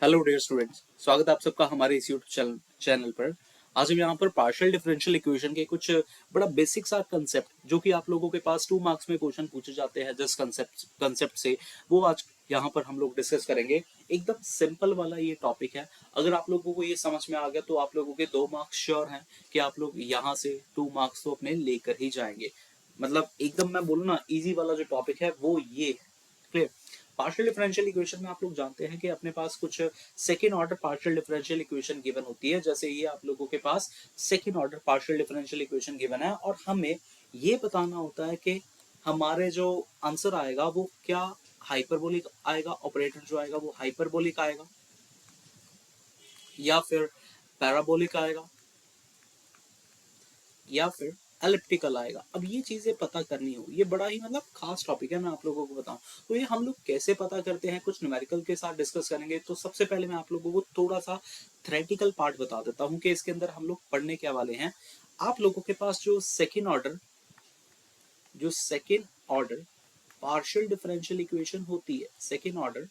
Hello dear students, स्वागत है आप सबका हमारे इस यूट्यूब चैनल पर। आज हम यहाँ पर पार्शियल डिफरेंशियल इक्वेशन के कुछ बड़ा बेसिक सा कंसेप्ट जो कि आप लोगों के पास 2 मार्क्स में क्वेश्चन पूछे जाते हैं जिस कंसेप्ट से वो आज यहाँ पर हम लोग डिस्कस करेंगे। एकदम सिंपल वाला ये टॉपिक है। अगर आप लोगों को ये समझ में आ गया तो आप लोगों के 2 मार्क्स श्योर हैं कि आप लोग यहाँ से 2 मार्क्स तो अपने लेकर ही जाएंगे। मतलब एकदम मैं बोलूँ ना, इजी वाला जो टॉपिक है वो ये है। क्लियर। पार्शियल डिफरेंशियल इक्वेशन में आप लोग जानते हैं कि अपने पास कुछ second order partial differential equation given होती है। जैसे ये आप लोगों के पास second order partial differential equation given है और हमें ये बताना होता है कि हमारे जो आंसर आएगा वो क्या हाइपरबोलिक आएगा, ऑपरेटर जो आएगा वो हाइपरबोलिक आएगा या फिर पैराबोलिक आएगा या फिर एलिप्टिकल आएगा। अब ये चीजें पता करनी हो, ये बड़ा ही मतलब खास टॉपिक है। मैं आप लोगों को बताऊं तो ये हम लोग कैसे पता करते हैं, कुछ न्यूमेरिकल के साथ डिस्कस करेंगे। तो सबसे पहले मैं आप लोगों को थोड़ा सा थ्योरेटिकल पार्ट बता देता हूं कि इसके अंदर हम लोग पढ़ने क्या वाले हैं। आप लोगों के पास जो second order partial differential equation होती है, second order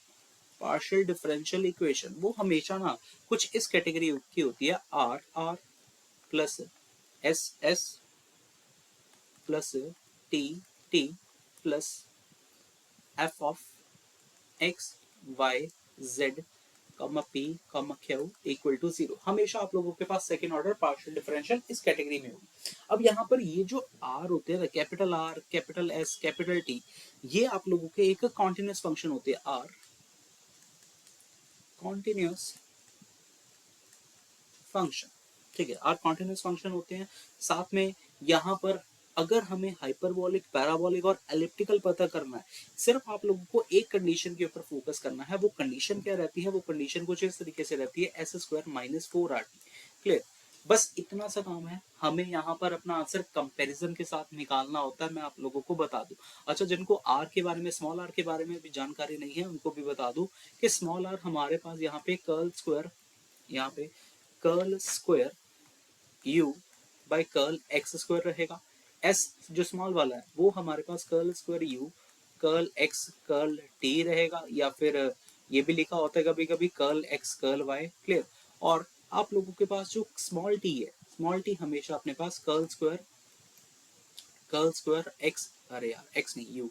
partial differential equation, वो हमेशा ना कुछ इस कैटेगरी की होती है। R R plus S S plus T T plus F of X Y Z comma P comma Q equal to 0। हमेशा आप लोगों के पास सेकेंड ऑर्डर पार्शियल डिफरेंशियल इस कैटेगरी में होगी। अब यहाँ पर ये जो आर होते हैं, capital R, capital S, capital T, ये आप लोगों के एक कॉन्टिन्यूस फंक्शन होते हैं। आर कॉन्टिन्यूस फंक्शन, ठीक है, आर कॉन्टिन्यूस फंक्शन होते हैं। साथ में यहाँ पर अगर हमें हाइपरबोलिक, पैराबोलिक और एलिप्टिकल पता करना है, सिर्फ आप लोगों को एक कंडीशन के ऊपर फोकस करना है। वो कंडीशन क्या रहती है? वो कंडीशन कुछ इस तरीके से रहती है, S square minus 4RT। Clear. बस इतना सा काम है। हमें यहाँ पर अपना आंसर कंपैरिजन के साथ निकालना होता है। मैं आप लोगों को बता दूं, अच्छा, जिनको आर के बारे में, स्मॉल आर के बारे में भी जानकारी नहीं है उनको भी बता दूं कि स्मॉल आर हमारे पास यहाँ पे कर्ल स्क्वायर, यहाँ पे curl square you by curl x square रहेगा। एस जो स्मॉल वाला है वो हमारे पास curl square you curl x curl t रहेगा, या फिर ये भी लिखा होता है कभी कभी curl x curl Y. Clear. और आप लोगों के पास जो स्मॉल टी है, स्मॉल टी हमेशा अपने पास कर्ल स्क्वायर एक्स, अरे यार एक्स नहीं, u,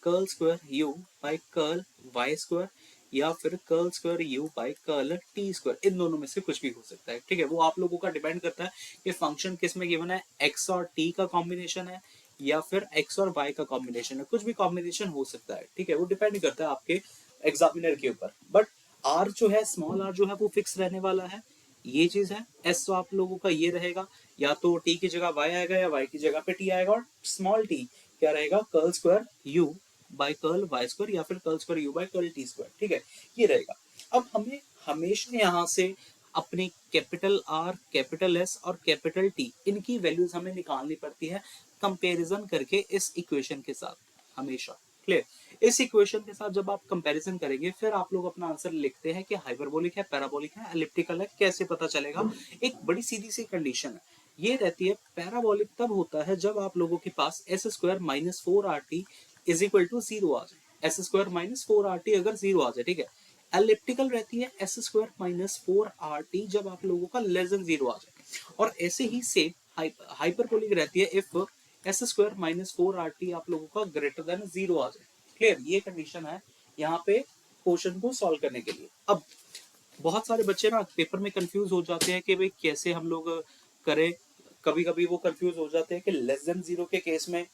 curl square you by curl Y square या फिर curl square you by curl T square, इन दोनों में से कुछ भी हो सकता है। ठीक है, वो आप लोगों का डिपेंड करता है कि फंक्शन किस में गिवन है, एक्स और टी का कॉम्बिनेशन है या फिर एक्स और वाई का कॉम्बिनेशन है। कुछ भी कॉम्बिनेशन हो सकता है। ठीक है, वो डिपेंड करता है आपके एग्जामिनर के ऊपर। बट आर जो है, स्मॉल आर जो है वो फिक्स रहने वाला है। ये चीज है। एस तो आप लोगों का ये रहेगा, या तो टी की जगह वाई आएगा या वाई की जगह पे टी आएगा। और स्मॉल टी क्या रहेगा? Curl square you by curl Y square या फिर curl square you by curl T square. ठीक है, ये रहेगा। अब हमें हमेशा यहाँ से अपनी कैपिटल आर, कैपिटल एस और कैपिटल टी, इनकी वैल्यूज हमें निकालनी पड़ती है कंपैरिजन करके इस इक्वेशन के साथ, हमेशा। क्लियर। इस इक्वेशन के साथ जब आप कंपैरिजन करेंगे फिर आप लोग अपना आंसर लिखते हैं कि हाइपरबोलिक है, पैराबोलिक है, एलिप्टिकल है। कैसे पता चलेगा? एक बड़ी सीधी सी कंडीशन है, ये रहती है। पैराबोलिक तब होता है जब आप लोगों के पास s square minus 4RT is equal to 0 आ जाए। एस स्क्वायर माइनस 4RT अगर 0 आ जाए, ठीक है। एलिप्टिकल रहती है एस स्क्वायर माइनस 4RT जब आप लोगों का लेस देन 0 आ जाए। और ऐसे ही सेम हाइपरबोलिक रहती है if S square minus 4RT आप लोगों का ग्रेटर देन 0 आ जाए। क्लियर, ये कंडीशन है यहाँ पे क्वेश्चन को सॉल्व करने के लिए। अब बहुत सारे बच्चे ना पेपर में कंफ्यूज हो जाते हैं कि भाई कैसे हम लोग करें। कभी कभी वो कंफ्यूज हो जाते हैं कि लेस देन 0 के केस में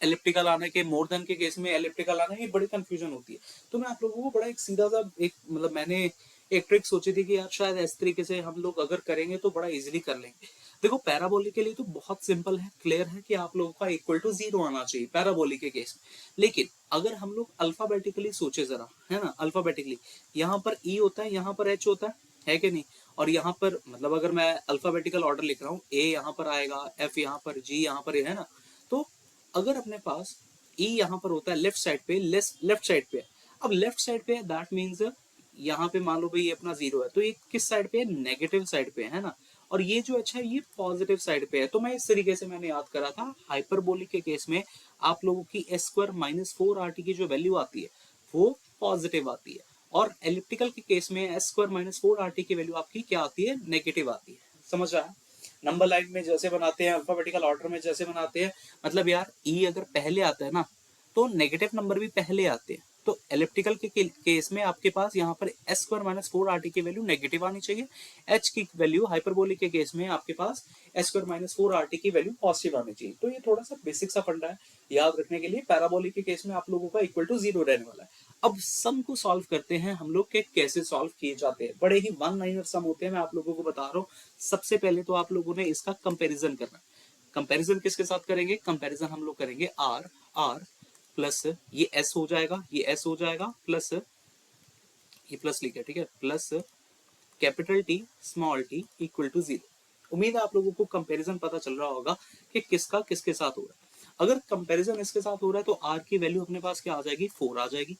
एलिप्टिकल आने के, मोर देन के केस में एलिप्टिकल आने की बड़ी कंफ्यूजन होती है। तो मैं आप लोगों को बड़ा एक सीधा सा एक मतलब मैंने एक ट्रिक सोची थी कि यार शायद इस तरीके से हम लोग अगर करेंगे तो बड़ा इजीली कर लेंगे। देखो, पैराबोलिक के लिए तो बहुत सिंपल है, क्लियर है कि आप लोगों का इक्वल टू 0 आना चाहिए पैराबोलिक के केस में। लेकिन अगर हम लोग अल्फाबेटिकली सोचे जरा, है ना, अल्फाबेटिकली, यहाँ पर ई होता है, यहाँ पर एच होता है कि नहीं? और यहाँ पर मतलब अगर मैं अल्फाबेटिकल ऑर्डर लिख रहा हूँ, ए यहाँ पर आएगा, एफ यहाँ पर, जी यहाँ पर, है ना। तो अगर अपने पास ई यहाँ पर होता है लेफ्ट साइड पे, लेफ्ट साइड पे, अब लेफ्ट साइड पे दैट मीन्स यहाँ पे मान लो भाई ये अपना 0 है, तो ये किस साइड पे है? नेगेटिव साइड पे है ना। और ये जो अच्छा है ये पॉजिटिव साइड पे है। तो मैं इस तरीके से मैंने याद करा था, हाइपरबोलिक के केस में आप लोगों की एस स्क्वायर माइनस 4RT की जो वैल्यू आती है वो पॉजिटिव आती है। और एलिप्टिकल के केस में एस स्क्वायर माइनस 4RT की वैल्यू आपकी क्या आती है, नेगेटिव आती है। समझ रहा है? नंबर लाइन में जैसे बनाते हैं, अल्फाबेटिकल ऑर्डर में जैसे बनाते हैं, मतलब यार ई अगर पहले आता है ना तो नेगेटिव नंबर भी पहले आते हैं। तो एलिप्टिकल के केस में आपके पास यहाँ पर एस स्क्वायर माइनस 4RT की वैल्यू नेगेटिव आनी चाहिए। एच की वैल्यू हाइपरबोलिक के केस में आपके पास एस स्क्वायर माइनस 4RT की वैल्यू पॉजिटिव आनी चाहिए। तो ये थोड़ा सा बेसिक सा फंडा है याद रखने के लिए। पैराबोलिक के केस में आप लोगों का इक्वल टू 0 रहने वाला है। अब सम को सॉल्व करते हैं हम लोग के कैसे सॉल्व किए जाते हैं। बड़े ही वन लाइनर सम होते हैं, मैं आप लोगों को बता रहा हूँ। सबसे पहले तो आप लोगों ने इसका कंपैरिजन करना है। कंपैरिजन किसके साथ करेंगे? कंपैरिजन हम लोग करेंगे आर आर प्लस ये एस हो जाएगा, ये एस हो जाएगा, प्लस ये प्लस लिखा, ठीक है, plus capital T small T equal to 0। उम्मीद है आप लोगों को कंपैरिजन पता चल रहा होगा कि किसका किसके साथ हो रहा है। अगर कंपैरिजन इसके साथ हो रहा है तो आर की वैल्यू अपने पास क्या आ जाएगी, 4 आ जाएगी।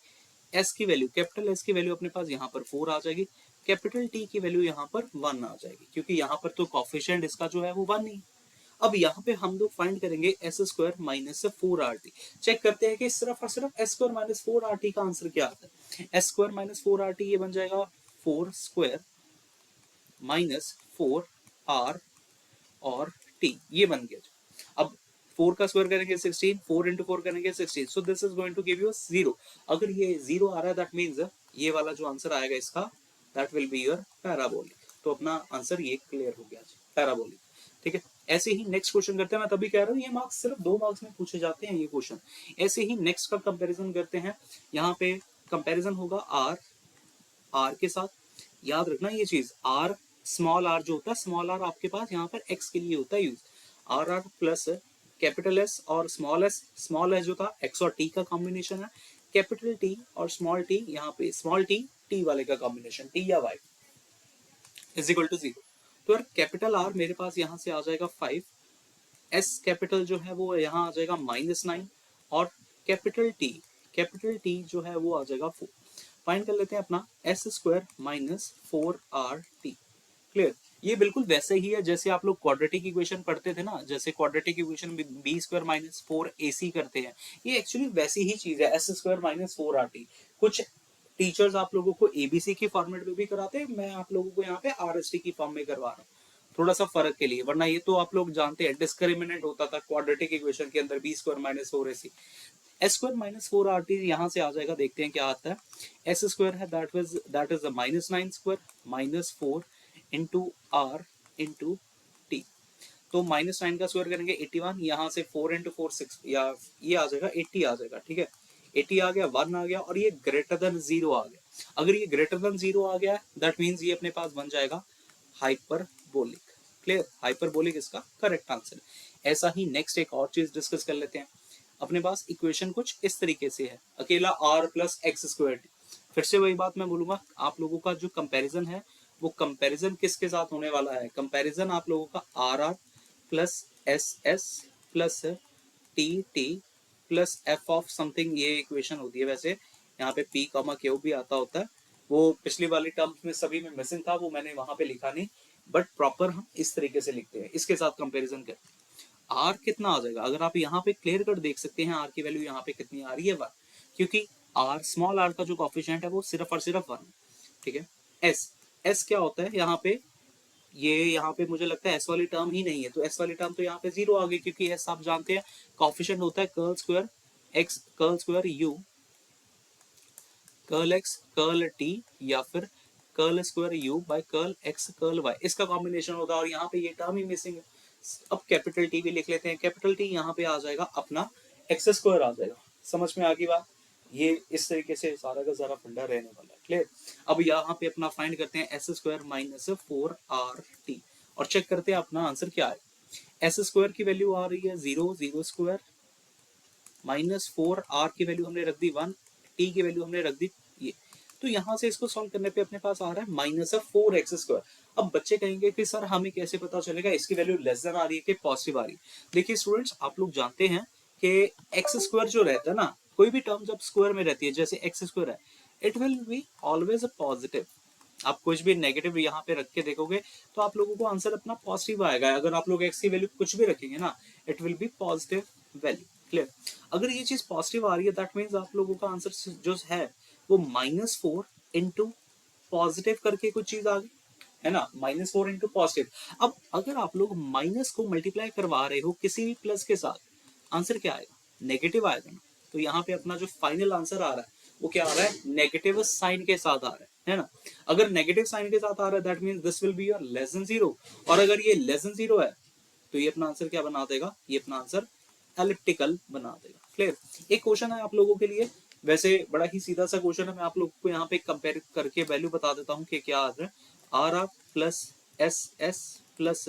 एस की वैल्यू, कैपिटल एस की वैल्यू अपने पास यहाँ पर 4 आ जाएगी। कैपिटल टी की वैल्यू यहाँ पर 1 आ जाएगी, क्योंकि यहाँ पर तो कॉफिशिएंट इसका जो है वो 1 ही। अब यहाँ पे हम लोग फाइंड करेंगे S square minus 4RT। Check करते हैं कि सिर्फ और सिर्फ एस स्क्वायर माइनस 4RT का आंसर क्या आता है। एस स्क्वायर माइनस 4RT ये बन जाएगा 4 स्क्वायर माइनस 4R और T, ये बन गया। अब 4 का स्क्वायर करेंगे 16, 4 इंटू 4 करेंगे 16, so this is going to give you 0। अगर ये 0 आ रहा है दैट मीन्स ये वाला जो आंसर आएगा इसका that will be your parabolic. तो अपना आंसर ये क्लियर हो गया, पैराबोलिक। ठीक है, ऐसे ही नेक्स्ट क्वेश्चन करते हैं। मैं तभी कह रहा हूँ ये मार्क्स सिर्फ 2 मार्क्स में पूछे जाते हैं ये क्वेश्चन। ऐसे ही नेक्स्ट का कंपैरिजन करते हैं। यहाँ पे कंपैरिजन होगा आर आर के साथ। याद रखना ये चीज, आर स्मॉल आर जो होता है, स्मॉल आर आपके पास यहाँ पर एक्स के लिए होता है use. R R plus capital S और स्मॉल एस जो था एक्स और टी का कॉम्बिनेशन है। कैपिटल टी और स्मॉल टी, यहाँ पे स्मॉल टी टी वाले का कॉम्बिनेशन, टी या वाई इज इक्वल टू 0। तो यार कैपिटल आर मेरे पास यहाँ से आ जाएगा 5, एस कैपिटल जो है वो यहाँ आ जाएगा -9, और कैपिटल टी जो है वो आ जाएगा 4। फाइंड कर लेते हैं अपना S square minus 4RT। Clear? ये बिल्कुल वैसे ही है जैसे आप लोग क्वाड्रेटिक इक्वेशन पढ़ते थे ना, जैसे क्वाड्रेटिक इक्वेशन में बी स्क्वायर माइनस 4AC करते हैं। ये एक्चुअली वैसी ही चीज है, एस स्क्वायर माइनस 4RT। कुछ टीचर्स आप लोगों को एबीसी की फॉर्मेट में भी कराते हैं, मैं आप लोगों को यहाँ पे आरएसटी की फॉर्म में करवा रहा हूँ, थोड़ा सा फर्क के लिए। वरना ये तो आप लोग जानते हैं डिस्क्रिमिनेंट होता था क्वाड्रेटिक इक्वेशन के अंदर, B square minus 4AC। S square minus 4RT यहाँ से आ जाएगा, देखते हैं क्या आता है। एस स्क्वायर है that is -9 square minus 4 into R into T. तो -9 का स्क्वायर करेंगे 81, यहाँ से 4 इंटू 4 6, या ये आ जाएगा 80 आ जाएगा। ठीक है, 80 आ गया, 1 आ गया, और ये ग्रेटर देन 0 आ गया। अगर ये ग्रेटर देन 0 आ गया दैट मीन्स ये अपने पास बन जाएगा हाइपरबोलिक। क्लियर? हाइपरबोलिक इसका करेक्ट आंसर। ऐसा ही नेक्स्ट एक और चीज डिस्कस कर लेते हैं। अपने पास इक्वेशन कुछ इस तरीके से है, अकेला r प्लस एक्स स्क्वायर। फिर से वही बात मैं बोलूंगा, आप लोगों का जो कंपैरिजन है वो कंपैरिजन किसके साथ होने वाला है? कंपैरिजन आप लोगों का R R plus S S plus T T plus F of something, ये इक्वेशन होती है। वैसे यहाँ पे पी कॉमा क्यू भी आता होता है, वो पिछली वाली टर्म्स में सभी में मिसिंग था, वो मैंने वहां पे लिखा नहीं, बट प्रॉपर हम इस तरीके से लिखते हैं, इसके साथ कंपैरिजन करते हैं। आर कितना आ जाएगा? अगर आप यहाँ पे क्लियर कट देख सकते हैं आर की वैल्यू यहाँ पे कितनी आ रही है, 1, क्योंकि आर स्मॉल आर का जो कॉफिशिएंट है वो सिर्फ और सिर्फ 1। ठीक है, एस एस क्या होता है यहाँ पे? ये यहाँ पे मुझे लगता है एस वाली टर्म ही नहीं है, तो एस वाली टर्म तो यहाँ पे 0 आ गई, क्योंकि एस आप जानते हैं कॉफिशिएंट होता है curl square X curl square you curl x curl T, या फिर curl square you by curl x curl Y, इसका कॉम्बिनेशन होता है। और यहाँ पे ये टर्म ही मिसिंग है। अब कैपिटल टी भी लिख लेते हैं। कैपिटल टी यहाँ पे आ जाएगा अपना एक्स स्क्वायर आ जाएगा। समझ में आ गई बात? ये इस तरीके से सारा का सारा फंडा रहने वाला है। क्लियर? अब यहाँ पे अपना फाइंड करते हैं एस स्क्वायर माइनस 4RT, और चेक करते हैं अपना आंसर क्या है। एस स्क्वायर की वैल्यू आ रही है 0, 0 स्क्वायर माइनस 4R की वैल्यू हमने रख दी 1, टी की वैल्यू हमने रख दी ये। तो यहाँ से इसको सॉल्व करने पे अपने पास आ रहा है -4x²। अब बच्चे कहेंगे कि सर हमें कैसे पता चलेगा इसकी वैल्यू लेस देन आ रही है कि पॉजिटिव आ रही है? देखिए स्टूडेंट्स, आप लोग जानते हैं कि एक्स स्क्वायर जो रहता है ना, कोई भी टर्म जब स्क्वायर में रहती है, जैसे एक्स स्क्वायर है, it will be always a positive. आप कुछ भी नेगेटिव यहाँ पे रख के देखोगे तो आप लोगों को आंसर अपना पॉजिटिव आएगा। अगर आप लोग एक्स की वैल्यू कुछ भी रखेंगे ना, it will be positive value. Clear? अगर ये चीज पॉजिटिव आ रही है दैट मीन्स आप लोगों का आंसर जो है वो -4 इंटू पॉजिटिव करके कुछ चीज आ गई, है ना, -4 इंटू पॉजिटिव। अब अगर आप लोग माइनस को मल्टीप्लाई करवा रहे हो किसी भी प्लस के साथ, आंसर क्या आएगा, नेगेटिव आएगा ना। तो यहाँ पे अपना जो फाइनल आंसर आ रहा है वो क्या आ रहा है, नेगेटिव साइन के साथ आ रहा है ना। अगर नेगेटिव साइन के साथ आ रहा है that means this will be your less than 0, और अगर ये लेस देन 0 है तो ये अपना आंसर क्या बना देगा, ये अपना आंसर एलिप्टिकल बना देगा। क्लियर। एक क्वेश्चन है आप लोगों के लिए, वैसे बड़ा ही सीधा सा क्वेश्चन है, मैं आप लोगों को यहाँ पे कंपेयर करके वैल्यू बता देता हूँ कि क्या आ रहा है। R R plus S S plus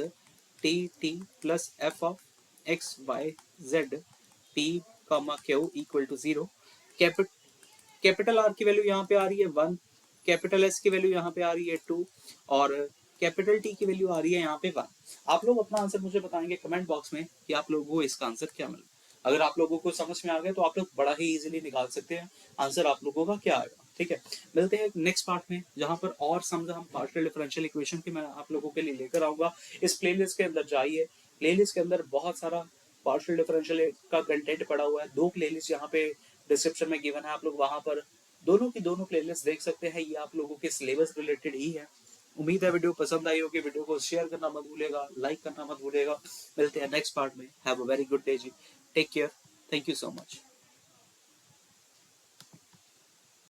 T T plus F of X Y Z P comma Q equal to 0। Capital R की वैल्यू यहाँ पे आ रही है 1, कैपिटल एस की वैल्यू यहाँ पे आ रही है 2, और कैपिटल टी की वैल्यू आ रही है यहाँ पे 1। आप लोग अपना आंसर मुझे बताएंगे कमेंट बॉक्स में कि आप लोगों को इसका आंसर क्या मिला। अगर आप लोगों को समझ में आ गया तो आप लोग बड़ा ही इजीली निकाल सकते हैं आंसर आप लोगों का क्या आएगा। ठीक है, मिलते हैं नेक्स्ट पार्ट में जहां पर और समझ हम पार्शियल डिफरेंशियल इक्वेशन की मैं आप लोगों के लिए लेकर आऊंगा। इस प्लेलिस्ट के अंदर जाइए, प्लेलिस्ट के अंदर बहुत सारा पार्शियल डिफरेंशियल का कंटेंट पड़ा हुआ है। 2 प्लेलिस्ट यहाँ पे डिस्क्रिप्शन में गिवन है, आप लोग वहां पर दोनों की दोनों प्लेलिस्ट देख सकते हैं। ये आप लोगों के सिलेबस रिलेटेड ही है। उम्मीद है वीडियो पसंद आई होगी, वीडियो को शेयर करना मत भूलिएगा, लाइक करना मत भूलिएगा। मिलते हैं नेक्स्ट पार्ट में। Have a very good day जी, take care, thank you so much.